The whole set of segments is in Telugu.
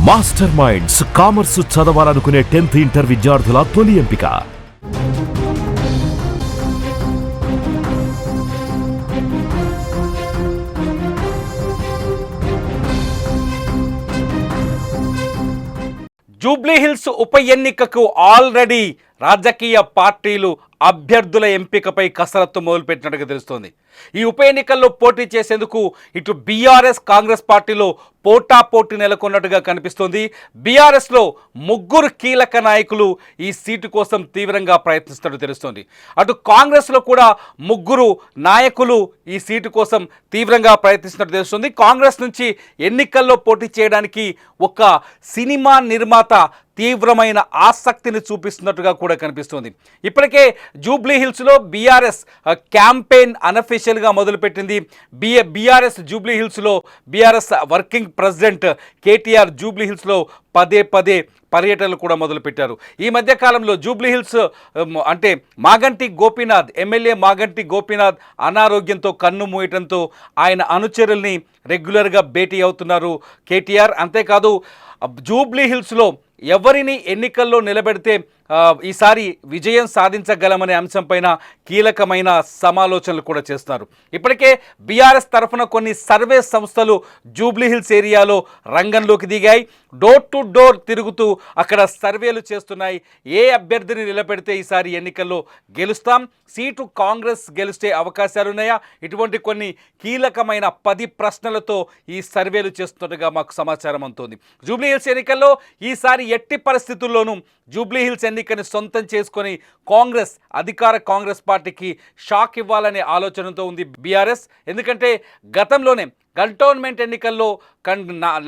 మాస్టర్ మైండ్స్ కామర్స్ చదవాలనుకునే 10th ఇంటర్ విద్యార్థుల తొలి ఎంపిక. జూబ్లీహిల్స్ ఉప ఎన్నికకు ఆల్రెడీ రాజకీయ పార్టీలు అభ్యర్థుల ఎంపికపై కసరత్తు మొదలుపెట్టినట్టుగా తెలుస్తోంది. ఈ ఉప ఎన్నికల్లో పోటీ చేసేందుకు ఇటు బీఆర్ఎస్ కాంగ్రెస్ పార్టీలో పోటాపోటీ నెలకొన్నట్టుగా కనిపిస్తోంది. బీఆర్ఎస్లో ముగ్గురు కీలక నాయకులు ఈ సీటు కోసం తీవ్రంగా ప్రయత్నిస్తున్నట్టు తెలుస్తోంది. అటు కాంగ్రెస్లో కూడా ముగ్గురు నాయకులు ఈ సీటు కోసం తీవ్రంగా ప్రయత్నిస్తున్నట్టు తెలుస్తోంది. కాంగ్రెస్ నుంచి ఎన్నికల్లో పోటీ చేయడానికి ఒక సినిమా నిర్మాత తీవ్రమైన ఆసక్తిని చూపిస్తున్నట్టుగా కూడా కనిపిస్తుంది. ఇప్పటికే జూబ్లీహిల్స్లో బీఆర్ఎస్ క్యాంపెయిన్ అనఫిషియల్గా మొదలుపెట్టింది. బీఆర్ఎస్ జూబ్లీహిల్స్లో బీఆర్ఎస్ వర్కింగ్ ప్రెసిడెంట్ కేటీఆర్ జూబ్లీహిల్స్లో పదే పర్యటనలు కూడా మొదలుపెట్టారు. ఈ మధ్య కాలంలో జూబ్లీహిల్స్ అంటే మాగంటి గోపీనాథ్ ఎమ్మెల్యే మాగంటి గోపీనాథ్ అనారోగ్యంతో కన్ను మూయటంతో ఆయన అనుచరుల్ని రెగ్యులర్గా భేటీ అవుతున్నారు కేటీఆర్. అంతేకాదు జూబ్లీహిల్స్లో ఎవరిని ఎన్నికల్లో నిలబెడితే ఈసారి విజయం సాధించగలమనే అంశంపైన కీలకమైన సమాలోచనలు కూడా చేస్తున్నారు. ఇప్పటికే బీఆర్ఎస్ తరఫున కొన్ని సర్వే సంస్థలు జూబ్లీహిల్స్ ఏరియాలో రంగంలోకి దిగాయి. డోర్ టు డోర్ తిరుగుతూ అక్కడ సర్వేలు చేస్తున్నాయి. ఏ అభ్యర్థిని నిలబెడితే ఈసారి ఎన్నికల్లో గెలుస్తాం, సీటు కాంగ్రెస్ గెలిస్తే అవకాశాలున్నాయా, ఇటువంటి కొన్ని కీలకమైన 10 ప్రశ్నలతో ఈ సర్వేలు చేస్తున్నట్టుగా మాకు సమాచారం అందుతోంది. జూబ్లీహిల్స్ ఎన్నికల్లో ఈసారి ఎట్టి పరిస్థితుల్లోనూ జూబ్లీహిల్స్ ఎన్నికని సొంతం చేసుకొని అధికార కాంగ్రెస్ పార్టీకి షాక్ ఇవ్వాలనే ఆలోచనతో ఉంది బీఆర్ఎస్. ఎందుకంటే గతంలోనే కంటోన్మెంట్ ఎన్నికల్లో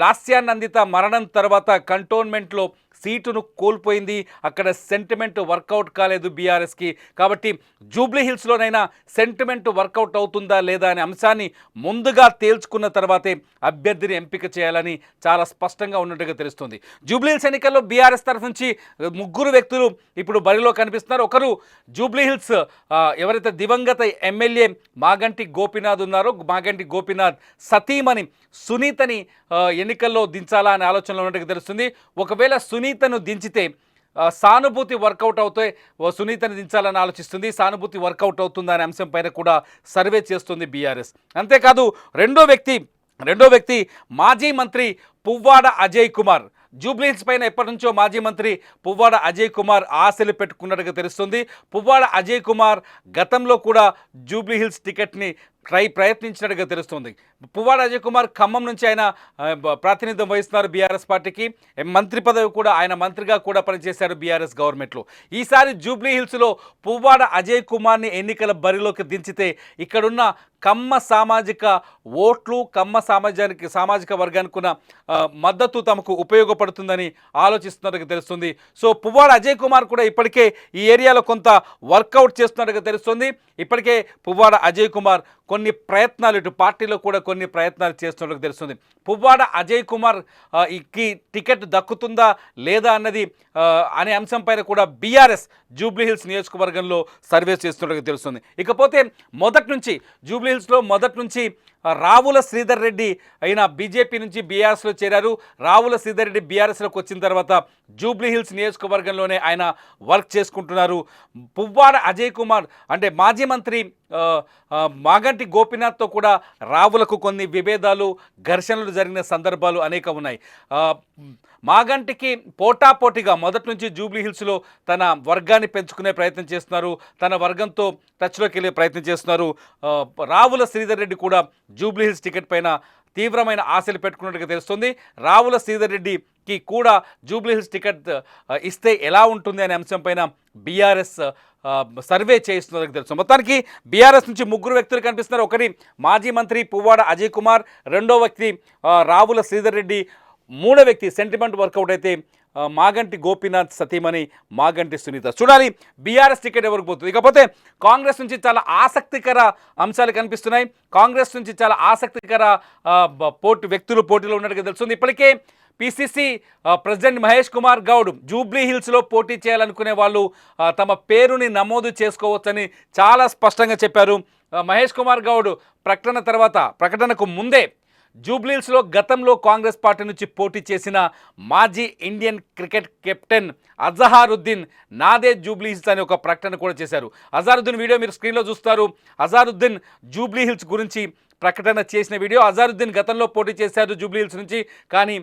లాస్యానందిత మరణం తర్వాత కంటోన్మెంట్లో సీటును కోల్పోయింది. అక్కడ సెంటిమెంట్ వర్కౌట్ కాలేదు బీఆర్ఎస్కి. కాబట్టి జూబ్లీహిల్స్లోనైనా సెంటిమెంట్ వర్కౌట్ అవుతుందా లేదా అనే అంశాన్ని ముందుగా తేల్చుకున్న తర్వాతే అభ్యర్థిని ఎంపిక చేయాలని చాలా స్పష్టంగా ఉన్నట్టుగా తెలుస్తుంది. జూబ్లీహిల్స్ ఎన్నికల్లో బీఆర్ఎస్ తరఫు నుంచి ముగ్గురు వ్యక్తులు ఇప్పుడు బరిలో కనిపిస్తున్నారు. ఒకరు జూబ్లీహిల్స్ ఎవరైతే దివంగత ఎమ్మెల్యే మాగంటి గోపీనాథ్ ఉన్నారో, మాగంటి గోపీనాథ్ సతీమణి సునీతని ఎన్నికల్లో దించాలా అనే ఆలోచనలో ఉన్నట్టుగా తెలుస్తుంది. ఒకవేళ సునీతను దించితే సానుభూతి వర్కౌట్ అవుతాయి, సునీతని దించాలని ఆలోచిస్తుంది. సానుభూతి వర్కౌట్ అవుతుందా అనే అంశం పైన కూడా సర్వే చేస్తుంది బీఆర్ఎస్. అంతేకాదు రెండో వ్యక్తి మాజీ మంత్రి పువ్వాడ అజయ్ కుమార్. జూబ్లీహిల్స్ పైన ఎప్పటి నుంచో మాజీ మంత్రి పువ్వాడ అజయ్ కుమార్ ఆశలు పెట్టుకున్నట్టుగా తెలుస్తుంది. పువ్వాడ అజయ్ కుమార్ గతంలో కూడా జూబ్లీహిల్స్ టికెట్ని ప్రయత్నించినట్టుగా తెలుస్తుంది. పువ్వాడ అజయ్ కుమార్ ఖమ్మం నుంచి ఆయన ప్రాతినిధ్యం వహిస్తున్నారు బీఆర్ఎస్ పార్టీకి. మంత్రి పదవి కూడా ఆయన మంత్రిగా కూడా పనిచేశారు బీఆర్ఎస్ గవర్నమెంట్లో. ఈసారి జూబ్లీహిల్స్లో పువ్వాడ అజయ్ కుమార్ని ఎన్నికల బరిలోకి దించితే ఇక్కడున్న కమ్మ సామాజిక ఓట్లు, కమ్మ సామాజిక వర్గానికి ఉన్న మద్దతు తమకు ఉపయోగపడుతుందని ఆలోచిస్తున్నట్టుగా తెలుస్తుంది. సో పువ్వాడ అజయ్ కుమార్ కూడా ఇప్పటికే ఈ ఏరియాలో కొంత వర్కౌట్ చేస్తున్నట్టుగా తెలుస్తుంది. ఇప్పటికే పువ్వాడ అజయ్ కుమార్ కొన్ని ప్రయత్నాలు ఇటు పార్టీలో కూడా కొన్ని ప్రయత్నాలు చేస్తున్నట్టు తెలుస్తుంది. పువ్వాడ అజయ్ కుమార్ ఈ టికెట్ దక్కుతుందా లేదా అనే అంశంపైన కూడా బీఆర్ఎస్ జూబ్లీహిల్స్ నియోజకవర్గంలో సర్వే చేస్తున్నట్టు తెలుస్తుంది. ఇకపోతే జూబ్లీహిల్స్లో మొదటి నుంచి రావుల శ్రీధర్ రెడ్డి అయిన బీజేపీ నుంచి బీఆర్ఎస్లో చేరారు. రావుల శ్రీధర్ రెడ్డి బీఆర్ఎస్లోకి వచ్చిన తర్వాత జూబ్లీహిల్స్ నియోజకవర్గంలోనే ఆయన వర్క్ చేసుకుంటున్నారు. పువ్వాడ అజయ్ కుమార్ అంటే మాజీ మంత్రి మాగంటి గోపీనాథ్తో కూడా రావులకు కొన్ని విభేదాలు, ఘర్షణలు జరిగిన సందర్భాలు అనేక ఉన్నాయి. మాగంటికి పోటాపోటీగా మొదటి నుంచి జూబ్లీహిల్స్లో తన వర్గాన్ని పెంచుకునే ప్రయత్నం చేస్తున్నారు, తన వర్గంతో టచ్లోకి వెళ్ళే ప్రయత్నం చేస్తున్నారు. రావుల శ్రీధర్ రెడ్డి కూడా జూబ్లీహిల్స్ టికెట్ పైన తీవ్రమైన ఆశలు పెట్టుకున్నట్టుగా తెలుస్తుంది. రావుల శ్రీధర్ రెడ్డికి కూడా జూబ్లీహిల్స్ టికెట్ ఇస్తే ఎలా ఉంటుంది అనే అంశంపైన బీఆర్ఎస్ సర్వే చేస్తున్నది తెలుసు. మొత్తానికి బీఆర్ఎస్ నుంచి ముగ్గురు వ్యక్తులు కనిపిస్తున్నారు. ఒకటి మాజీ మంత్రి పువ్వాడ అజయ్ కుమార్, రెండో వ్యక్తి రావుల శ్రీధర్ రెడ్డి, మూడో వ్యక్తి సెంటిమెంట్ వర్కౌట్ అయితే మాగంటి గోపీనాథ్ సతీమణి మాగంటి సునీత. చూడాలి బీఆర్ఎస్ టికెట్ ఎవరికి పోతుంది. ఇకపోతే కాంగ్రెస్ నుంచి చాలా ఆసక్తికర అంశాలు కనిపిస్తున్నాయి. కాంగ్రెస్ నుంచి చాలా ఆసక్తికర వ్యక్తులు పోటీలో ఉన్నట్టుగా తెలుస్తుంది. ఇప్పటికే పిసిసి ప్రెసిడెంట్ మహేష్ కుమార్ గౌడ్ జూబ్లీహిల్స్లో పోటీ చేయాలనుకునే వాళ్ళు తమ పేరుని నమోదు చేసుకోవచ్చని చాలా స్పష్టంగా చెప్పారు. మహేష్ కుమార్ గౌడ్ ప్రకటనకు ముందే జూబ్లీహిల్స్లో గతంలో కాంగ్రెస్ పార్టీ నుంచి పోటీ చేసిన మాజీ ఇండియన్ క్రికెట్ కెప్టెన్ అజహారుద్దీన్ నాదే జూబ్లీహిల్స్ అనే ఒక ప్రకటన కూడా చేశారు. అజహారుద్దీన్ వీడియో మీరు స్క్రీన్లో చూస్తారు. అజహారుద్దీన్ జూబ్లీహిల్స్ గురించి ప్రకటన చేసిన వీడియో. అజహారుద్దీన్ గతంలో పోటీ చేశారు జూబ్లీహిల్స్ నుంచి, కానీ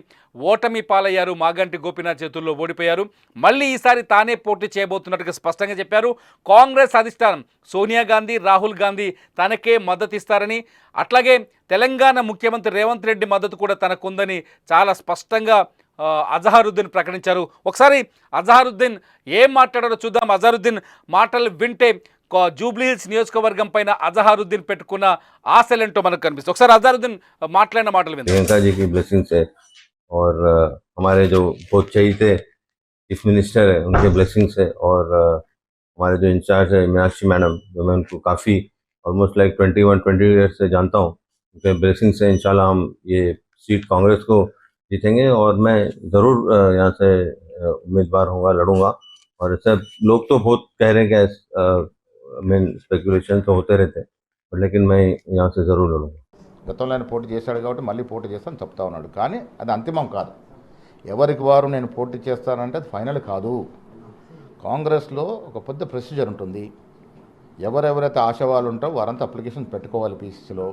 ఓటమి పాలయ్యారు. మాగంటి గోపీనాథ్ చేతుల్లో ఓడిపోయారు. మళ్ళీ ఈసారి తానే పోటీ చేయబోతున్నట్టుగా స్పష్టంగా చెప్పారు. కాంగ్రెస్ అధిష్టానం సోనియా గాంధీ, రాహుల్ గాంధీ తనకే మద్దతు ఇస్తారని, అట్లాగే తెలంగాణ ముఖ్యమంత్రి రేవంత్ రెడ్డి మద్దతు కూడా తనకుందని చాలా స్పష్టంగా అజహారుద్దీన్ ప్రకటించారు. ఒకసారి అజహారుద్దీన్ ఏం మాట్లాడారో చూద్దాం. అజహారుద్దీన్ మాటలు వింటే జూబ్లీహిల్స్ నియోజకవర్గం పైన అజహారుద్దీన్ పెట్టుకున్న ఆశలేంటో మనకు కనిపిస్తుంది. ఒకసారి అజహారుద్దీన్ మాట్లాడిన మాటలు విందాం. प्रियंका जी की ब्लेसिंग्स है और हमारे जो बहुत चाहिए थे चीफ मिनिस्टर है उनके ब्लेसिंग्स है और हमारे जो इंचार्ज है मीनाक्षी मैडम, जो मैं उनको काफ़ी ऑलमोस्ट लाइक 20 ईयर्स से जानता हूँ, उनके ब्लेसिंग्स से इंशाल्लाह हम ये सीट कांग्रेस को जीतेंगे और मैं ज़रूर यहाँ से उम्मीदवार होऊंगा, लड़ूंगा। और सब लोग तो बहुत कह रहे हैं कि मीन स्पेकुलेशन तो होते रहते हैं, लेकिन मैं यहाँ से ज़रूर लड़ूंगा। గతంలో ఆయన పోటీ చేశాడు కాబట్టి మళ్ళీ పోటీ చేస్తాను చెప్తా ఉన్నాడు, కానీ అది అంతిమం కాదు. ఎవరికి వారు నేను పోటీ చేస్తానంటే అది ఫైనల్ కాదు. కాంగ్రెస్లో ఒక పెద్ద ప్రొసీజర్ ఉంటుంది. ఎవరెవరైతే ఆశావాళ్ళు ఉంటారో వారంతా అప్లికేషన్ పెట్టుకోవాలి. పీసీసీలో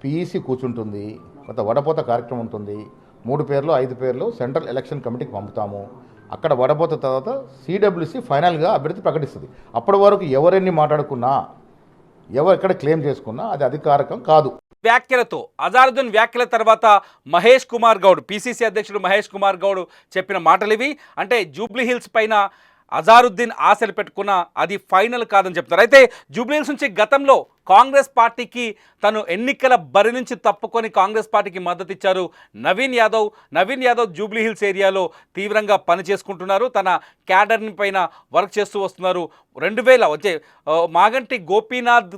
పీఈసీ కూర్చుంటుంది, కొంత వడపోత కార్యక్రమం ఉంటుంది. 3 పేర్లు 5 పేర్లు సెంట్రల్ ఎలక్షన్ కమిటీకి పంపుతాము. అక్కడ వడపోత తర్వాత సిడబ్ల్యూసీ ఫైనల్గా అభ్యర్థి ప్రకటిస్తుంది. అప్పటి వరకు ఎవరెన్ని మాట్లాడుకున్నా, ఎవరు ఎక్కడ క్లెయిమ్ చేసుకున్నా అది అధికారికం కాదు. వ్యాఖ్యలతో అజహారుద్దీన్ వ్యాఖ్యల తర్వాత మహేష్ కుమార్ గౌడ్, పిసిసి అధ్యక్షుడు మహేష్ కుమార్ గౌడ్ చెప్పిన మాటలు ఇవి. అంటే జూబ్లీహిల్స్ పైన అజహారుద్దీన్ ఆశలు పెట్టుకున్న అది ఫైనల్ కాదని చెప్తున్నారు. అయితే జూబ్లీహిల్స్ నుంచి గతంలో కాంగ్రెస్ పార్టీకి తను ఎన్నికల బరి నుంచి తప్పుకొని కాంగ్రెస్ పార్టీకి మద్దతు ఇచ్చారు నవీన్ యాదవ్ జూబ్లీహిల్స్ ఏరియాలో తీవ్రంగా పనిచేసుకుంటున్నారు. తన క్యాడర్ని పైన వర్క్ చేస్తూ వస్తున్నారు. 2000 వచ్చే మాగంటి గోపీనాథ్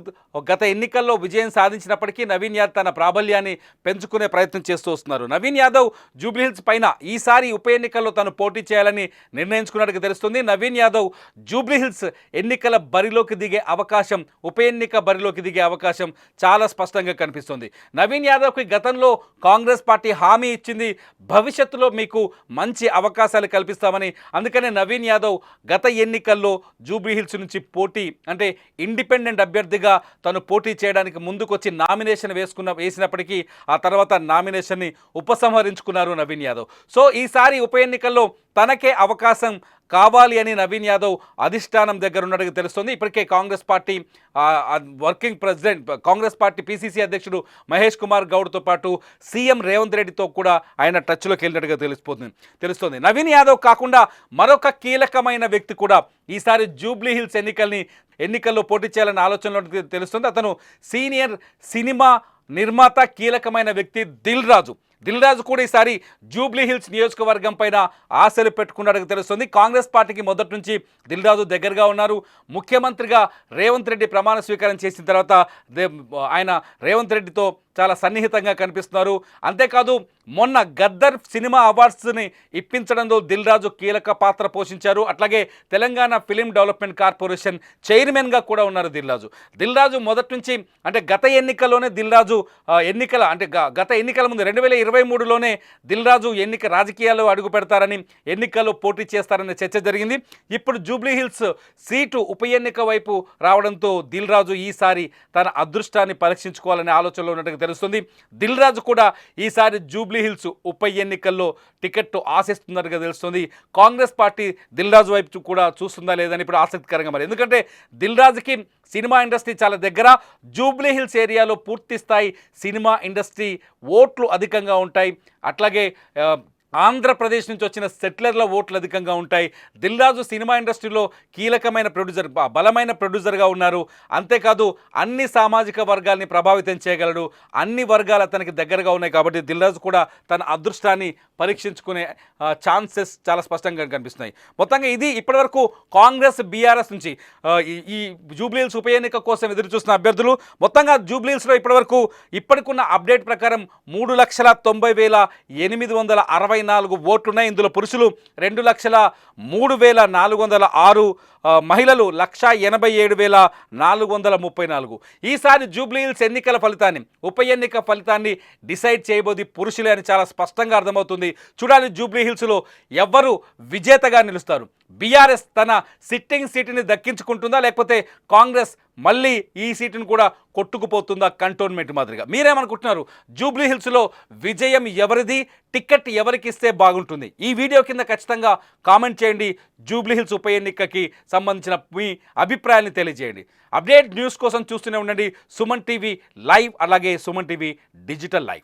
గత ఎన్నికల్లో విజయం సాధించినప్పటికీ నవీన్ యాదవ్ తన ప్రాబల్యాన్ని పెంచుకునే ప్రయత్నం చేస్తూ వస్తున్నారు. నవీన్ యాదవ్ జూబ్లీహిల్స్ పైన ఈసారి ఉప ఎన్నికల్లో తను పోటీ చేయాలని నిర్ణయించుకున్నట్టుగా తెలుస్తుంది. నవీన్ యాదవ్ జూబ్లీహిల్స్ ఎన్నికల బరిలోకి దిగే అవకాశం, ఉప ఎన్నిక బరిలోకి దిగే అవకాశం చాలా స్పష్టంగా కనిపిస్తుంది. నవీన్ యాదవ్కి గతంలో కాంగ్రెస్ పార్టీ హామీ ఇచ్చింది, భవిష్యత్తులో మీకు మంచి అవకాశాలు కల్పిస్తామని. అందుకనే నవీన్ యాదవ్ గత ఎన్నికల్లో జూబ్లీహిల్స్ నుంచి పోటీ అంటే ఇండిపెండెంట్ అభ్యర్థిగా తను పోటీ చేయడానికి ముందుకొచ్చి నామినేషన్ వేసినప్పటికీ ఆ తర్వాత నామినేషన్ని ఉపసంహరించుకున్నారు నవీన్ యాదవ్. సో ఈసారి ఉప ఎన్నికల్లో తనకే అవకాశం కావాలి అని నవీన్ యాదవ్ అధిష్టానం దగ్గర ఉన్నట్టుగా తెలుస్తుంది. ఇప్పటికే Congress party working president, Congress party PCC అధ్యక్షుడు మహేష్ కుమార్ గౌడ్తో పాటు సీఎం రేవంత్ రెడ్డితో కూడా ఆయన టచ్లోకి వెళ్ళినట్టుగా తెలుస్తుంది. నవీన్ యాదవ్ కాకుండా మరొక కీలకమైన వ్యక్తి కూడా ఈసారి జూబ్లీహిల్స్ ఎన్నికల్లో పోటీ చేయాలనే ఆలోచనలో తెలుస్తుంది. అతను సీనియర్ సినిమా నిర్మాత, కీలకమైన వ్యక్తి దిల్ రాజు కూడా ఈసారి జూబ్లీహిల్స్ నియోజకవర్గం పైన ఆశలు పెట్టుకున్నట్టుగా తెలుస్తుంది. కాంగ్రెస్ పార్టీకి మొదటి నుంచి దిల్ రాజు దగ్గరగా ఉన్నారు. ముఖ్యమంత్రిగా రేవంత్ రెడ్డి ప్రమాణ స్వీకారం చేసిన తర్వాత ఆయన రేవంత్ రెడ్డితో చాలా సన్నిహితంగా కనిపిస్తున్నారు. అంతేకాదు మొన్న గద్దర్ సినిమా అవార్డ్స్ని ఇప్పించడంలో దిల్ రాజు కీలక పాత్ర పోషించారు. అట్లాగే తెలంగాణ ఫిలిం డెవలప్మెంట్ కార్పొరేషన్ చైర్మన్గా కూడా ఉన్నారు దిల్ రాజు మొదటి నుంచి. అంటే గత ఎన్నికల్లోనే గత ఎన్నికల ముందు 2023లోనే దిల్ రాజు రాజకీయాల్లో అడుగు పెడతారని, ఎన్నికల్లో పోటీ చేస్తారనే చర్చ జరిగింది. ఇప్పుడు జూబ్లీహిల్స్ సీటు ఉప ఎన్నిక వైపు రావడంతో దిల్ రాజు ఈసారి తన అదృష్టాన్ని పరీక్షించుకోవాలనే ఆలోచనలో ఉన్నట్టుగా తెలుస్తుంది. దిల్ రాజు కూడా ఈసారి జూబ్లీహిల్స్ ఉప ఎన్నికల్లో టికెట్ ఆశిస్తున్నట్టుగా తెలుస్తుంది. కాంగ్రెస్ పార్టీ దిల్ రాజు వైపు కూడా చూస్తుందా లేదని ఇప్పుడు ఆసక్తికరంగా మరి. ఎందుకంటే దిల్ రాజుకి సినిమా ఇండస్ట్రీ చాలా దగ్గర. జూబ్లీహిల్స్ ఏరియాలో పూర్తి స్థాయి సినిమా ఇండస్ట్రీ ఓట్లు అధికంగా ఉంటాయి. అట్లాగే ఆంధ్రప్రదేశ్ నుంచి వచ్చిన సెటిలర్ల ఓట్లు అధికంగా ఉంటాయి. దిల్ రాజు సినిమా ఇండస్ట్రీలో కీలకమైన ప్రొడ్యూసర్, బలమైన ప్రొడ్యూసర్గా ఉన్నారు. అంతేకాదు అన్ని సామాజిక వర్గాల్ని ప్రభావితం చేయగలడు. అన్ని వర్గాలు అతనికి దగ్గరగా ఉన్నాయి. కాబట్టి దిల్ రాజు కూడా తన అదృష్టాన్ని పరీక్షించుకునే ఛాన్సెస్ చాలా స్పష్టంగా కనిపిస్తున్నాయి. మొత్తంగా ఇది ఇప్పటివరకు కాంగ్రెస్ బీఆర్ఎస్ నుంచి ఈ జూబ్లీహిల్స్ ఉప ఎన్నిక కోసం ఎదురు చూస్తున్న అభ్యర్థులు. మొత్తంగా జూబ్లీహిల్స్లో ఇప్పటికున్న అప్డేట్ ప్రకారం 3,90,864 ఓట్లున్నాయి. ఇందులో పురుషులు 2,03,406, మహిళలు 1,87,434. ఈసారి జూబ్లీహిల్స్ ఎన్నికల ఫలితాన్ని, ఉప ఎన్నిక ఫలితాన్ని డిసైడ్ చేయబోది పురుషులే అని చాలా స్పష్టంగా అర్థమవుతుంది. చూడాలి జూబ్లీహిల్స్లో ఎవరు విజేతగా నిలుస్తారు. బీఆర్ఎస్ తన సిట్టింగ్ సీటుని దక్కించుకుంటుందా, లేకపోతే కాంగ్రెస్ మళ్ళీ ఈ సీటును కూడా కొట్టుకుపోతుందా కంటోన్మెంట్ మాదిరిగా? మీరేమనుకుంటున్నారు? జూబ్లీహిల్స్లో విజయం ఎవరిది, టికెట్ ఎవరికి ఇస్తే బాగుంటుంది? ఈ వీడియో కింద ఖచ్చితంగా కామెంట్ చేయండి. జూబ్లీహిల్స్ ఉప ఎన్నికకి సంబంధించిన మీ అభిప్రాయాన్ని తెలియజేయండి. అప్డేట్ న్యూస్ కోసం చూస్తూనే ఉండండి సుమన్ టీవీ లైవ్, అలాగే సుమన్ టీవీ డిజిటల్ లైవ్.